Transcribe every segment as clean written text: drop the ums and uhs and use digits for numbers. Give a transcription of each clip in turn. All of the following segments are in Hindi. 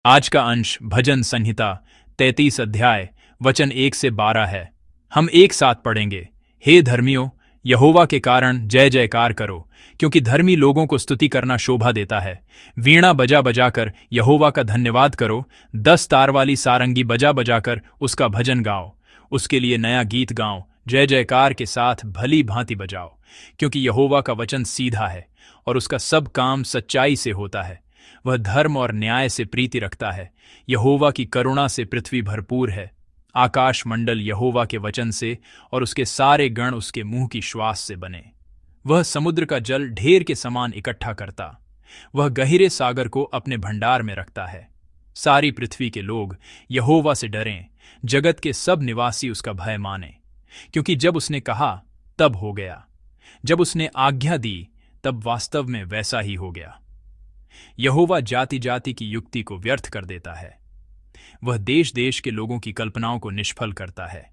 आज का अंश भजन संहिता 33 अध्याय वचन 1 से 12 है। हम एक साथ पढ़ेंगे। हे धर्मियों, यहोवा के कारण जय जयकार करो, क्योंकि धर्मी लोगों को स्तुति करना शोभा देता है। वीणा बजा बजाकर यहोवा का धन्यवाद करो, 10 तार वाली सारंगी बजा बजाकर उसका भजन गाओ। उसके लिए नया गीत गाओ, जय जयकार के साथ भली भांति बजाओ, क्योंकि यहोवा का वचन सीधा है और उसका सब काम सच्चाई से होता है। वह धर्म और न्याय से प्रीति रखता है। यहोवा की करुणा से पृथ्वी भरपूर है। आकाश मंडल यहोवा के वचन से और उसके सारे गण उसके मुंह की श्वास से बने। वह समुद्र का जल ढेर के समान इकट्ठा करता, वह गहरे सागर को अपने भंडार में रखता है। सारी पृथ्वी के लोग यहोवा से डरें, जगत के सब निवासी उसका भय माने, क्योंकि जब उसने कहा तब हो गया, जब उसने आज्ञा दी तब वास्तव में वैसा ही हो गया। यहोवा जाति जाति की युक्ति को व्यर्थ कर देता है, वह देश देश के लोगों की कल्पनाओं को निष्फल करता है।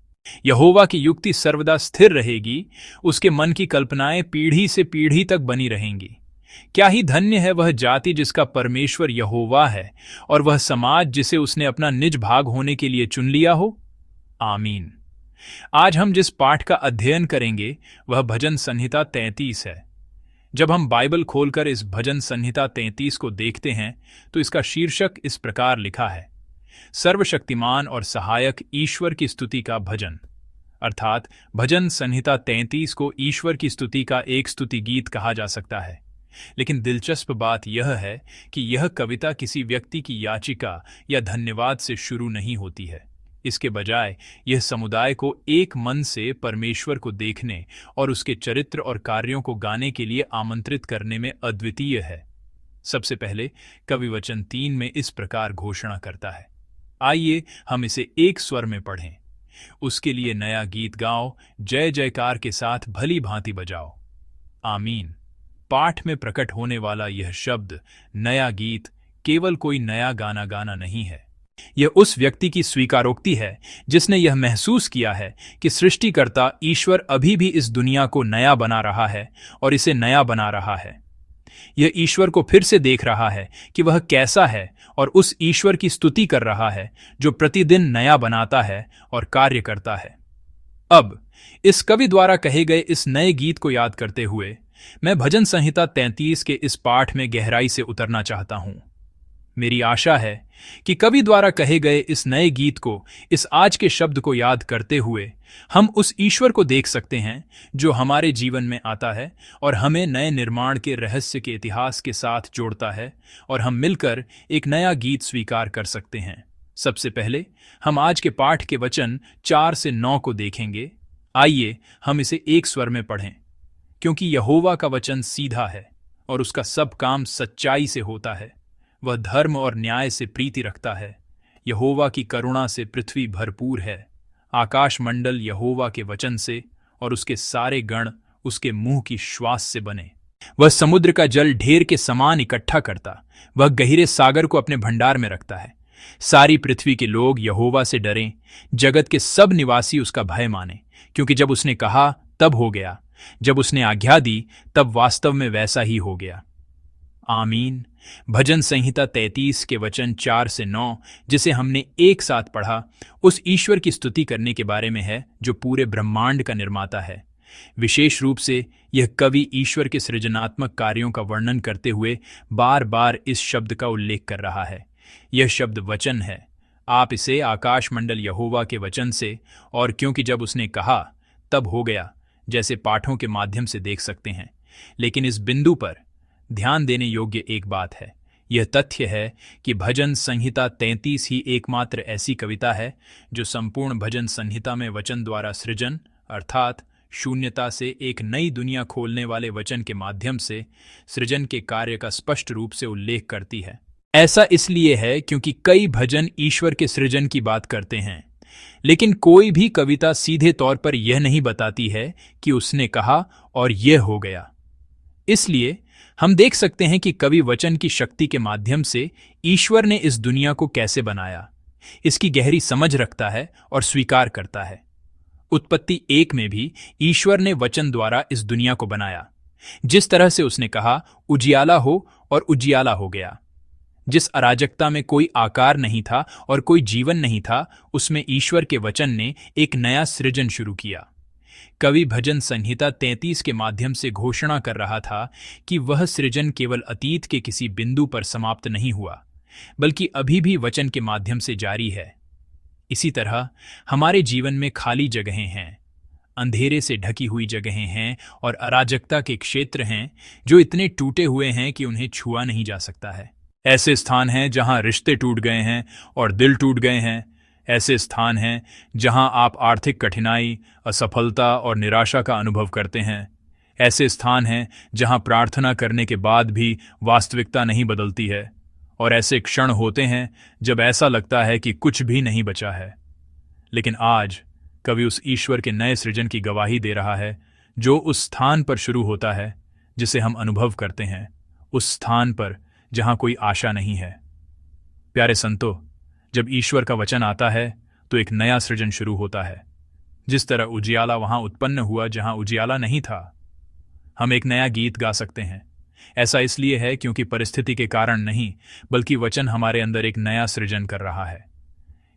यहोवा की युक्ति सर्वदा स्थिर रहेगी, उसके मन की कल्पनाएं पीढ़ी से पीढ़ी तक बनी रहेंगी। क्या ही धन्य है वह जाति जिसका परमेश्वर यहोवा है, और वह समाज जिसे उसने अपना निज भाग होने के लिए चुन लिया हो। आमीन। आज हम जिस पाठ का अध्ययन करेंगे वह भजन संहिता 33 है। जब हम बाइबल खोलकर इस भजन संहिता 33 को देखते हैं तो इसका शीर्षक इस प्रकार लिखा है, सर्वशक्तिमान और सहायक ईश्वर की स्तुति का भजन। अर्थात भजन संहिता 33 को ईश्वर की स्तुति का एक स्तुति गीत कहा जा सकता है। लेकिन दिलचस्प बात यह है कि यह कविता किसी व्यक्ति की याचिका या धन्यवाद से शुरू नहीं होती है। इसके बजाय यह समुदाय को एक मन से परमेश्वर को देखने और उसके चरित्र और कार्यों को गाने के लिए आमंत्रित करने में अद्वितीय है। सबसे पहले कवि वचन 3 में इस प्रकार घोषणा करता है, आइए हम इसे एक स्वर में पढ़ें। उसके लिए नया गीत गाओ, जय जयकार के साथ भली भांति बजाओ। आमीन। पाठ में प्रकट होने वाला यह शब्द नया गीत केवल कोई नया गाना नहीं है। यह उस व्यक्ति की स्वीकारोक्ति है जिसने यह महसूस किया है कि सृष्टिकर्ता ईश्वर अभी भी इस दुनिया को नया बना रहा है और इसे नया बना रहा है। यह ईश्वर को फिर से देख रहा है कि वह कैसा है और उस ईश्वर की स्तुति कर रहा है जो प्रतिदिन नया बनाता है और कार्य करता है। अब इस कवि द्वारा कहे गए इस नए गीत को याद करते हुए मैं भजन संहिता 33 के इस पाठ में गहराई से उतरना चाहता हूं। मेरी आशा है कि कवि द्वारा कहे गए इस नए गीत को, इस आज के शब्द को याद करते हुए हम उस ईश्वर को देख सकते हैं जो हमारे जीवन में आता है और हमें नए निर्माण के रहस्य के इतिहास के साथ जोड़ता है, और हम मिलकर एक नया गीत स्वीकार कर सकते हैं। सबसे पहले हम आज के पाठ के वचन 4 से 9 को देखेंगे। आइए हम इसे एक स्वर में पढ़ें। क्योंकि यहोवा का वचन सीधा है और उसका सब काम सच्चाई से होता है। वह धर्म और न्याय से प्रीति रखता है। यहोवा की करुणा से पृथ्वी भरपूर है। आकाश मंडल यहोवा के वचन से और उसके सारे गण उसके मुंह की श्वास से बने। वह समुद्र का जल ढेर के समान इकट्ठा करता, वह गहरे सागर को अपने भंडार में रखता है। सारी पृथ्वी के लोग यहोवा से डरें, जगत के सब निवासी उसका भय माने, क्योंकि जब उसने कहा तब हो गया, जब उसने आज्ञा दी तब वास्तव में वैसा ही हो गया। आमीन। भजन संहिता 33 के वचन 4 से 9 जिसे हमने एक साथ पढ़ा, उस ईश्वर की स्तुति करने के बारे में है जो पूरे ब्रह्मांड का निर्माता है। विशेष रूप से यह कवि ईश्वर के सृजनात्मक कार्यों का वर्णन करते हुए बार बार इस शब्द का उल्लेख कर रहा है। यह शब्द वचन है। आप इसे आकाश मंडल यहोवा के वचन से और क्योंकि जब उसने कहा तब हो गया जैसे पाठों के माध्यम से देख सकते हैं। लेकिन इस बिंदु पर ध्यान देने योग्य एक बात है। यह तथ्य है कि भजन संहिता 33 ही एकमात्र ऐसी कविता है जो संपूर्ण भजन संहिता में वचन द्वारा सृजन, अर्थात शून्यता से एक नई दुनिया खोलने वाले वचन के माध्यम से सृजन के कार्य का स्पष्ट रूप से उल्लेख करती है। ऐसा इसलिए है क्योंकि कई भजन ईश्वर के सृजन की बात करते हैं, लेकिन कोई भी कविता सीधे तौर पर यह नहीं बताती है कि उसने कहा और यह हो गया। इसलिए हम देख सकते हैं कि कवि वचन की शक्ति के माध्यम से ईश्वर ने इस दुनिया को कैसे बनाया, इसकी गहरी समझ रखता है और स्वीकार करता है। उत्पत्ति 1 में भी ईश्वर ने वचन द्वारा इस दुनिया को बनाया। जिस तरह से उसने कहा उजियाला हो और उजियाला हो गया। जिस अराजकता में कोई आकार नहीं था और कोई जीवन नहीं था, उसमें ईश्वर के वचन ने एक नया सृजन शुरू किया। कवि भजन संहिता 33 के माध्यम से घोषणा कर रहा था कि वह सृजन केवल अतीत के किसी बिंदु पर समाप्त नहीं हुआ, बल्कि अभी भी वचन के माध्यम से जारी है। इसी तरह हमारे जीवन में खाली जगहें हैं, अंधेरे से ढकी हुई जगहें हैं और अराजकता के क्षेत्र हैं जो इतने टूटे हुए हैं कि उन्हें छुआ नहीं जा सकता है। ऐसे स्थान हैं जहां रिश्ते टूट गए हैं और दिल टूट गए हैं। ऐसे स्थान हैं जहां आप आर्थिक कठिनाई, असफलता और निराशा का अनुभव करते हैं। ऐसे स्थान हैं जहां प्रार्थना करने के बाद भी वास्तविकता नहीं बदलती है। और ऐसे क्षण होते हैं जब ऐसा लगता है कि कुछ भी नहीं बचा है। लेकिन आज कवि उस ईश्वर के नए सृजन की गवाही दे रहा है जो उस स्थान पर शुरू होता है जिसे हम अनुभव करते हैं, उस स्थान पर जहां कोई आशा नहीं है। प्यारे संतो, जब ईश्वर का वचन आता है तो एक नया सृजन शुरू होता है। जिस तरह उजियाला वहां उत्पन्न हुआ जहां उजियाला नहीं था। हम एक नया गीत गा सकते हैं। ऐसा इसलिए है क्योंकि परिस्थिति के कारण नहीं, बल्कि वचन हमारे अंदर एक नया सृजन कर रहा है।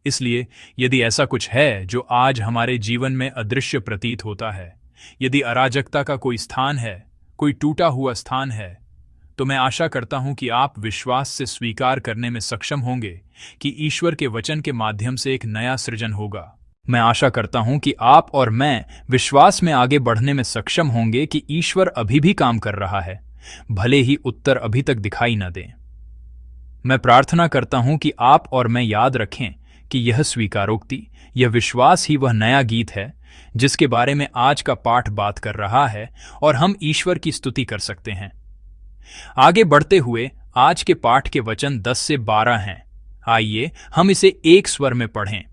इसलिए यदि ऐसा कुछ है जो आज हमारे जीवन में अदृश्य प्रतीत होता है, यदि अराजकता का कोई स्थान है, कोई टूटा हुआ स्थान है, तो मैं आशा करता हूं कि आप विश्वास से स्वीकार करने में सक्षम होंगे कि ईश्वर के वचन के माध्यम से एक नया सृजन होगा। मैं आशा करता हूं कि आप और मैं विश्वास में आगे बढ़ने में सक्षम होंगे कि ईश्वर अभी भी काम कर रहा है, भले ही उत्तर अभी तक दिखाई न दें। मैं प्रार्थना करता हूं कि आप और मैं याद रखें कि यह स्वीकारोक्ति, यह विश्वास ही वह नया गीत है जिसके बारे में आज का पाठ बात कर रहा है और हम ईश्वर की स्तुति कर सकते हैं। आगे बढ़ते हुए आज के पाठ के वचन 10 से 12 हैं। आइए हम इसे एक स्वर में पढ़ें।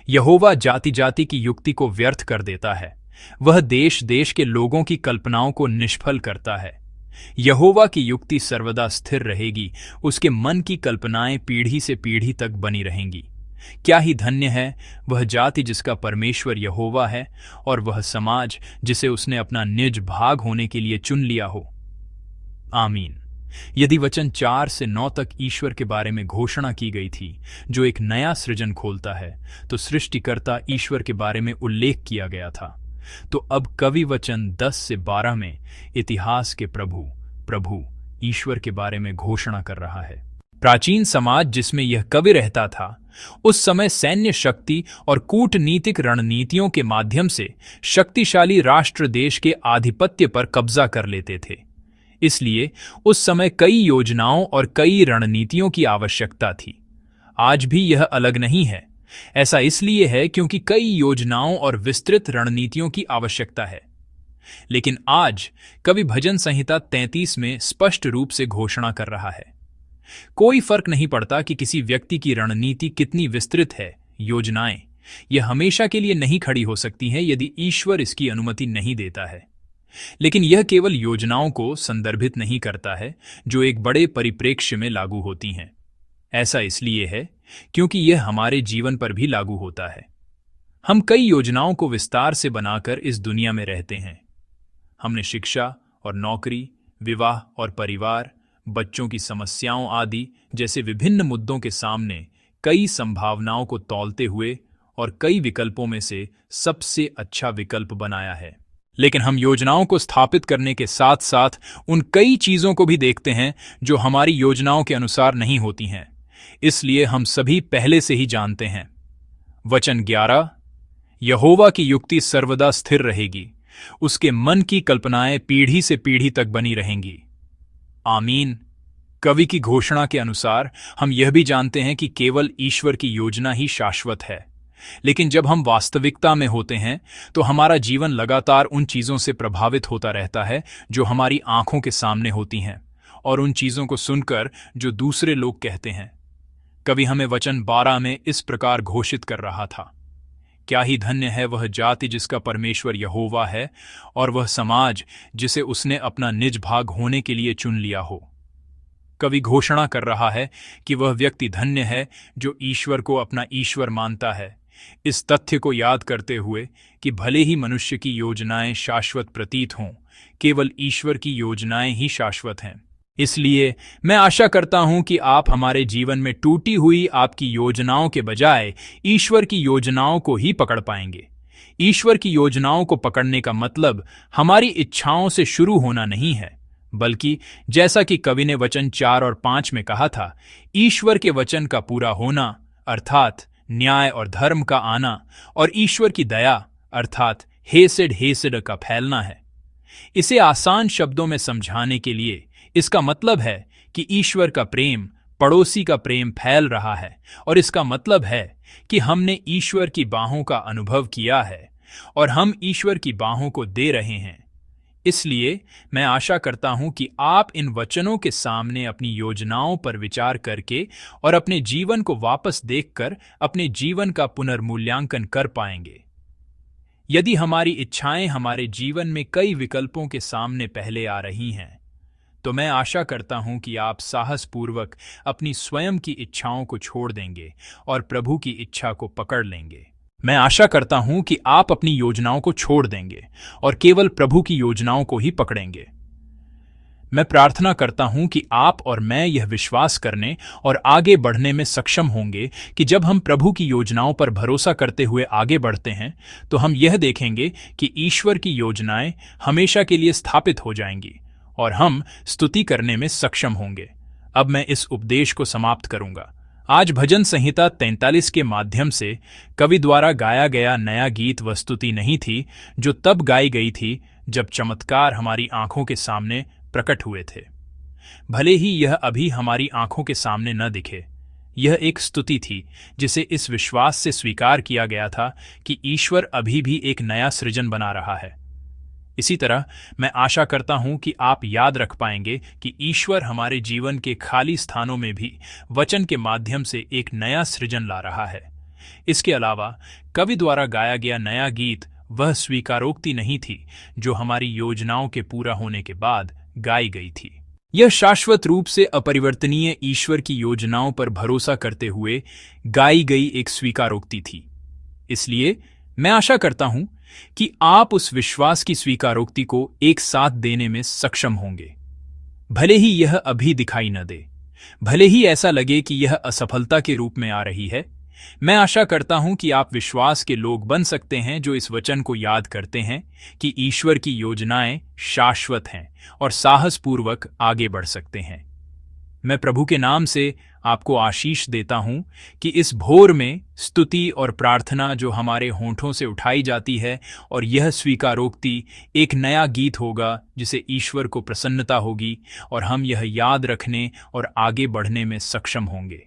यहोवा जाति जाति की युक्ति को व्यर्थ कर देता है, वह देश देश के लोगों की कल्पनाओं को निष्फल करता है। यहोवा की युक्ति सर्वदा स्थिर रहेगी, उसके मन की कल्पनाएं पीढ़ी से पीढ़ी तक बनी रहेंगी। क्या ही धन्य है वह जाति जिसका परमेश्वर यहोवा है और वह समाज जिसे उसने अपना निज भाग होने के लिए चुन लिया हो। आमीन। यदि वचन 4 से 9 तक ईश्वर के बारे में घोषणा की गई थी जो एक नया सृजन खोलता है, तो सृष्टिकर्ता ईश्वर के बारे में उल्लेख किया गया था। तो अब कवि वचन 10 से 12 में इतिहास के प्रभु ईश्वर के बारे में घोषणा कर रहा है। प्राचीन समाज जिसमें यह कवि रहता था, उस समय सैन्य शक्ति और कूटनीतिक रणनीतियों के माध्यम से शक्तिशाली राष्ट्र देश के आधिपत्य पर कब्जा कर लेते थे। इसलिए उस समय कई योजनाओं और कई रणनीतियों की आवश्यकता थी। आज भी यह अलग नहीं है। ऐसा इसलिए है क्योंकि कई योजनाओं और विस्तृत रणनीतियों की आवश्यकता है। लेकिन आज कवि भजन संहिता 33 में स्पष्ट रूप से घोषणा कर रहा है, कोई फर्क नहीं पड़ता कि किसी व्यक्ति की रणनीति कितनी विस्तृत है, योजनाएं यह हमेशा के लिए नहीं खड़ी हो सकती हैं यदि ईश्वर इसकी अनुमति नहीं देता है। लेकिन यह केवल योजनाओं को संदर्भित नहीं करता है जो एक बड़े परिप्रेक्ष्य में लागू होती हैं। ऐसा इसलिए है क्योंकि यह हमारे जीवन पर भी लागू होता है। हम कई योजनाओं को विस्तार से बनाकर इस दुनिया में रहते हैं। हमने शिक्षा और नौकरी, विवाह और परिवार, बच्चों की समस्याओं आदि जैसे विभिन्न मुद्दों के सामने कई संभावनाओं को तौलते हुए और कई विकल्पों में से सबसे अच्छा विकल्प बनाया है। लेकिन हम योजनाओं को स्थापित करने के साथ साथ उन कई चीजों को भी देखते हैं जो हमारी योजनाओं के अनुसार नहीं होती हैं। इसलिए हम सभी पहले से ही जानते हैं। वचन 11, यहोवा की युक्ति सर्वदा स्थिर रहेगी, उसके मन की कल्पनाएं पीढ़ी से पीढ़ी तक बनी रहेंगी। आमीन। कवि की घोषणा के अनुसार हम यह भी जानते हैं कि केवल ईश्वर की योजना ही शाश्वत है। लेकिन जब हम वास्तविकता में होते हैं तो हमारा जीवन लगातार उन चीजों से प्रभावित होता रहता है जो हमारी आंखों के सामने होती हैं और उन चीजों को सुनकर जो दूसरे लोग कहते हैं। कवि हमें वचन 12 में इस प्रकार घोषित कर रहा था, क्या ही धन्य है वह जाति जिसका परमेश्वर यहोवा है और वह समाज जिसे उसने अपना निज भाग होने के लिए चुन लिया हो। कवि घोषणा कर रहा है कि वह व्यक्ति धन्य है जो ईश्वर को अपना ईश्वर मानता है, इस तथ्य को याद करते हुए कि भले ही मनुष्य की योजनाएं शाश्वत प्रतीत हों, केवल ईश्वर की योजनाएं ही शाश्वत हैं। इसलिए मैं आशा करता हूं कि आप हमारे जीवन में टूटी हुई आपकी योजनाओं के बजाय ईश्वर की योजनाओं को ही पकड़ पाएंगे। ईश्वर की योजनाओं को पकड़ने का मतलब हमारी इच्छाओं से शुरू होना नहीं है, बल्कि जैसा कि कवि ने वचन 4 और 5 में कहा था, ईश्वर के वचन का पूरा होना अर्थात न्याय और धर्म का आना, और ईश्वर की दया अर्थात हेसेड का फैलना है। इसे आसान शब्दों में समझाने के लिए इसका मतलब है कि ईश्वर का प्रेम पड़ोसी का प्रेम फैल रहा है, और इसका मतलब है कि हमने ईश्वर की बाहों का अनुभव किया है और हम ईश्वर की बाहों को दे रहे हैं। इसलिए मैं आशा करता हूं कि आप इन वचनों के सामने अपनी योजनाओं पर विचार करके और अपने जीवन को वापस देखकर अपने जीवन का पुनर्मूल्यांकन कर पाएंगे। यदि हमारी इच्छाएं हमारे जीवन में कई विकल्पों के सामने पहले आ रही हैं, तो मैं आशा करता हूं कि आप साहसपूर्वक अपनी स्वयं की इच्छाओं को छोड़ देंगे और प्रभु की इच्छा को पकड़ लेंगे। मैं आशा करता हूं कि आप अपनी योजनाओं को छोड़ देंगे और केवल प्रभु की योजनाओं को ही पकड़ेंगे। मैं प्रार्थना करता हूं कि आप और मैं यह विश्वास करने और आगे बढ़ने में सक्षम होंगे कि जब हम प्रभु की योजनाओं पर भरोसा करते हुए आगे बढ़ते हैं, तो हम यह देखेंगे कि ईश्वर की योजनाएं हमेशा के लिए स्थापित हो जाएंगी और हम स्तुति करने में सक्षम होंगे। अब मैं इस उपदेश को समाप्त करूंगा। आज भजन संहिता 43 के माध्यम से कवि द्वारा गाया गया नया गीत वह स्तुति नहीं थी जो तब गाई गई थी जब चमत्कार हमारी आंखों के सामने प्रकट हुए थे। भले ही यह अभी हमारी आंखों के सामने न दिखे, यह एक स्तुति थी जिसे इस विश्वास से स्वीकार किया गया था कि ईश्वर अभी भी एक नया सृजन बना रहा है। इसी तरह मैं आशा करता हूं कि आप याद रख पाएंगे कि ईश्वर हमारे जीवन के खाली स्थानों में भी वचन के माध्यम से एक नया सृजन ला रहा है। इसके अलावा कवि द्वारा गाया गया नया गीत वह स्वीकारोक्ति नहीं थी जो हमारी योजनाओं के पूरा होने के बाद गाई गई थी। यह शाश्वत रूप से अपरिवर्तनीय ईश्वर की योजनाओं पर भरोसा करते हुए गाई गई एक स्वीकारोक्ति थी। इसलिए मैं आशा करता हूं कि आप उस विश्वास की स्वीकारोक्ति को एक साथ देने में सक्षम होंगे। भले ही यह अभी दिखाई न दे, भले ही ऐसा लगे कि यह असफलता के रूप में आ रही है, मैं आशा करता हूं कि आप विश्वास के लोग बन सकते हैं जो इस वचन को याद करते हैं कि ईश्वर की योजनाएं शाश्वत हैं और साहसपूर्वक आगे बढ़ सकते हैं। मैं प्रभु के नाम से आपको आशीष देता हूं कि इस भोर में स्तुति और प्रार्थना जो हमारे होंठों से उठाई जाती है और यह स्वीकारोक्ति एक नया गीत होगा जिसे ईश्वर को प्रसन्नता होगी और हम यह याद रखने और आगे बढ़ने में सक्षम होंगे।